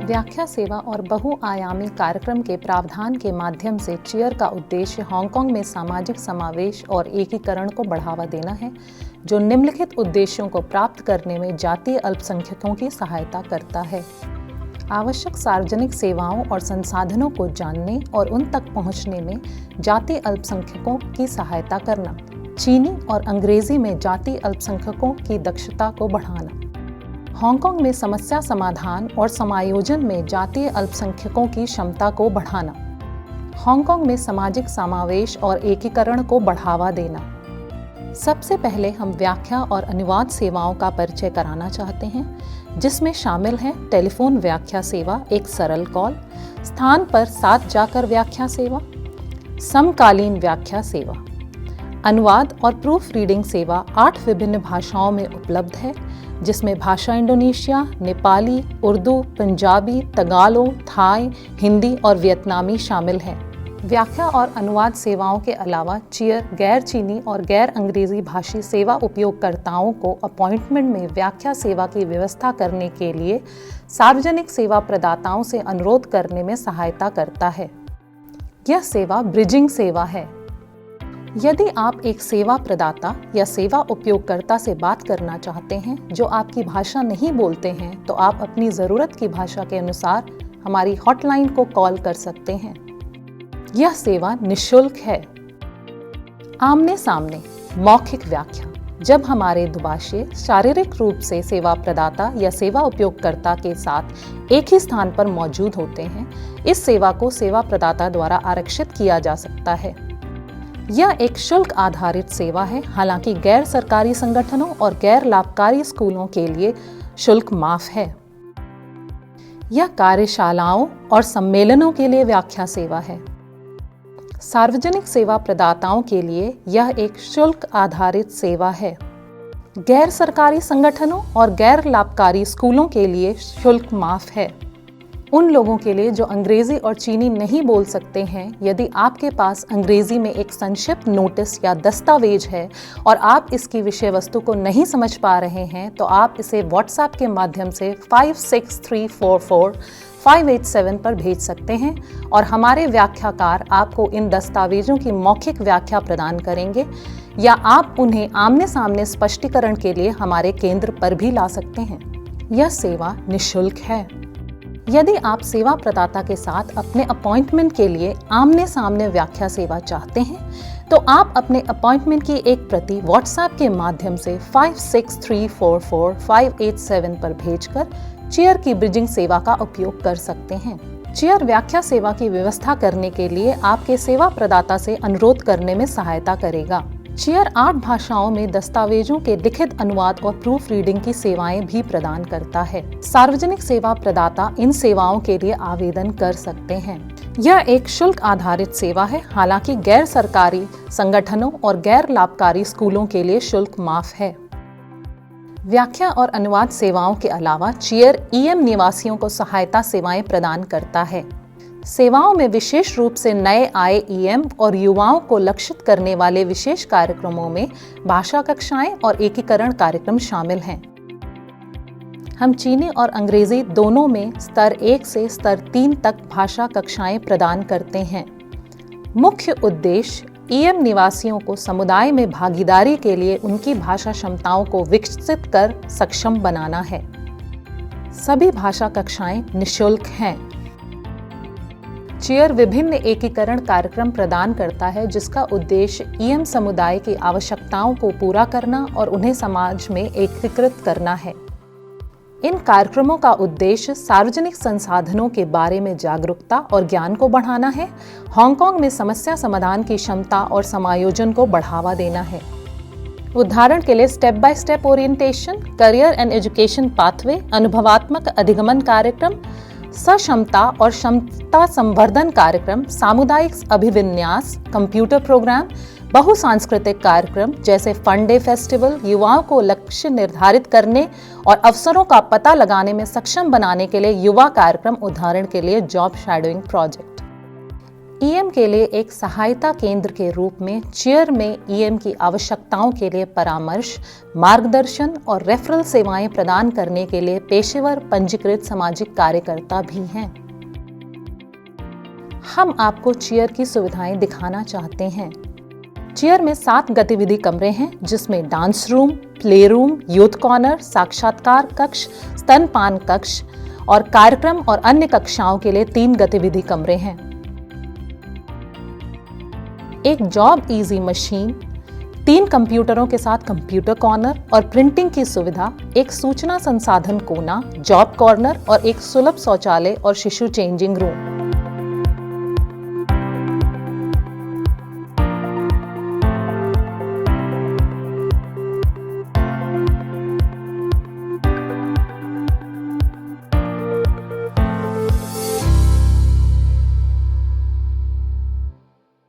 व्याख्या सेवा और बहुआयामी कार्यक्रम के प्रावधान के माध्यम से चीयर का उद्देश्य हांगकांग में सामाजिक समावेश और एकीकरण को बढ़ावा देना है, जो निम्नलिखित उद्देश्यों को प्राप्त करने में जातीय अल्पसंख्यकों की सहायता करता है। आवश्यक सार्वजनिक सेवाओं और संसाधनों को जानने और उन तक पहुंचने में जातीय अल्पसंख्यकों की सहायता करना। चीनी और अंग्रेजी में जातीय अल्पसंख्यकों की दक्षता को बढ़ाना। हांगकांग में समस्या समाधान और समायोजन में जातीय अल्पसंख्यकों की क्षमता को बढ़ाना। हांगकांग में सामाजिक समावेश और एकीकरण को बढ़ावा देना। सबसे पहले हम व्याख्या और अनुवाद सेवाओं का परिचय कराना चाहते हैं, जिसमें शामिल है टेलीफोन व्याख्या सेवा, एक सरल कॉल, स्थान पर साथ जाकर व्याख्या सेवा, समकालीन व्याख्या सेवा। अनुवाद और प्रूफ रीडिंग सेवा 8 विभिन्न भाषाओं में उपलब्ध है, जिसमें भाषा इंडोनेशिया, नेपाली, उर्दू, पंजाबी, तगालों, थाई, हिंदी और वियतनामी शामिल हैं। व्याख्या और अनुवाद सेवाओं के अलावा चीयर गैर चीनी और गैर अंग्रेजी भाषी सेवा उपयोगकर्ताओं को अपॉइंटमेंट में व्याख्या सेवा की व्यवस्था करने के लिए सार्वजनिक सेवा प्रदाताओं से अनुरोध करने में सहायता करता है। यह सेवा ब्रिजिंग सेवा है। यदि आप एक सेवा प्रदाता या सेवा उपयोगकर्ता से बात करना चाहते हैं जो आपकी भाषा नहीं बोलते हैं, तो आप अपनी ज़रूरत की भाषा के अनुसार हमारी हॉटलाइन को कॉल कर सकते हैं। यह सेवा निःशुल्क है। आमने सामने मौखिक व्याख्या। जब हमारे दुभाषी शारीरिक रूप से सेवा प्रदाता या सेवा उपयोगकर्ता के साथ एक ही स्थान पर मौजूद होते हैं, इस सेवा को सेवा प्रदाता द्वारा आरक्षित किया जा सकता है। यह एक शुल्क आधारित सेवा है, हालांकि गैर सरकारी संगठनों और गैर लाभकारी स्कूलों के लिए शुल्क माफ है। यह कार्यशालाओं और सम्मेलनों के लिए व्याख्या सेवा है। सार्वजनिक सेवा प्रदाताओं के लिए यह एक शुल्क आधारित सेवा है। गैर सरकारी संगठनों और गैर लाभकारी स्कूलों के लिए शुल्क माफ है। उन लोगों के लिए जो अंग्रेजी और चीनी नहीं बोल सकते हैं, यदि आपके पास अंग्रेजी में एक संक्षिप्त नोटिस या दस्तावेज है और आप इसकी विषय वस्तु को नहीं समझ पा रहे हैं, तो आप इसे व्हाट्सएप के माध्यम से 56344-587 पर भेज सकते हैं और हमारे व्याख्याकार आपको इन दस्तावेजों की मौखिक व्याख्या प्रदान करेंगे, या आप उन्हें आमने सामने स्पष्टीकरण के लिए हमारे केंद्र पर भी ला सकते हैं। यह सेवा निःशुल्क है। यदि आप सेवा प्रदाता के साथ अपने अपॉइंटमेंट के लिए आमने सामने व्याख्या सेवा चाहते हैं, तो आप अपने अपॉइंटमेंट की एक प्रति व्हाट्सएप के माध्यम से 56344-587 पर भेजकर चीयर की ब्रिजिंग सेवा का उपयोग कर सकते हैं। चीयर व्याख्या सेवा की व्यवस्था करने के लिए आपके सेवा प्रदाता से अनुरोध करने में सहायता करेगा। चीयर 8 भाषाओं में दस्तावेजों के लिखित अनुवाद और प्रूफ रीडिंग की सेवाएं भी प्रदान करता है। सार्वजनिक सेवा प्रदाता इन सेवाओं के लिए आवेदन कर सकते हैं। यह एक शुल्क आधारित सेवा है, हालांकि गैर सरकारी संगठनों और गैर लाभकारी स्कूलों के लिए शुल्क माफ है। व्याख्या और अनुवाद सेवाओं के अलावा चीयर ईएम निवासियों को सहायता सेवाएं प्रदान करता है। सेवाओं में विशेष रूप से नए आए ईएम और युवाओं को लक्षित करने वाले विशेष कार्यक्रमों में भाषा कक्षाएं और एकीकरण कार्यक्रम शामिल हैं। हम चीनी और अंग्रेजी दोनों में स्तर 1 से स्तर 3 तक भाषा कक्षाएं प्रदान करते हैं। मुख्य उद्देश्य ईएम निवासियों को समुदाय में भागीदारी के लिए उनकी भाषा क्षमताओं को विकसित कर सक्षम बनाना है। सभी भाषा कक्षाएं निःशुल्क हैं। चीयर विभिन्न एकीकरण कार्यक्रम प्रदान करता है, जिसका उद्देश्य ईएम समुदाय की आवश्यकताओं को पूरा करना और उन्हें समाज में एकीकृत करना है। इन कार्यक्रमों का उद्देश्य सार्वजनिक संसाधनों के बारे में जागरूकता और ज्ञान को बढ़ाना है, हांगकांग में समस्या समाधान की क्षमता और समायोजन को बढ़ावा देना है। उदाहरण के लिए step by step orientation, career and education pathway, अनुभवात्मक अधिगमन कार्यक्रम, सक्षमता और क्षमता संवर्धन कार्यक्रम, सामुदायिक अभिविन्यास, कंप्यूटर प्रोग्राम, बहुसांस्कृतिक कार्यक्रम जैसे फन डे फेस्टिवल, युवाओं को लक्ष्य निर्धारित करने और अवसरों का पता लगाने में सक्षम बनाने के लिए युवा कार्यक्रम, उदाहरण के लिए जॉब शैडोइंग प्रोजेक्ट। ईएम के लिए एक सहायता केंद्र के रूप में चेयर में ईएम की आवश्यकताओं के लिए परामर्श, मार्गदर्शन और रेफरल सेवाएं प्रदान करने के लिए पेशेवर पंजीकृत सामाजिक कार्यकर्ता भी हैं। हम आपको चेयर की सुविधाएं दिखाना चाहते हैं। चेयर में 7 गतिविधि कमरे हैं, जिसमें dance room, play room, youth corner, साक्षात्कार कक्ष, स्तनपान कक्ष और कार्यक्रम और अन्य कक्षाओं के लिए 3 गतिविधि कमरे हैं। एक जॉब इजी मशीन, 3 कंप्यूटरों के साथ कंप्यूटर कॉर्नर और प्रिंटिंग की सुविधा, एक सूचना संसाधन कोना, जॉब कॉर्नर और एक सुलभ शौचालय और शिशु चेंजिंग रूम।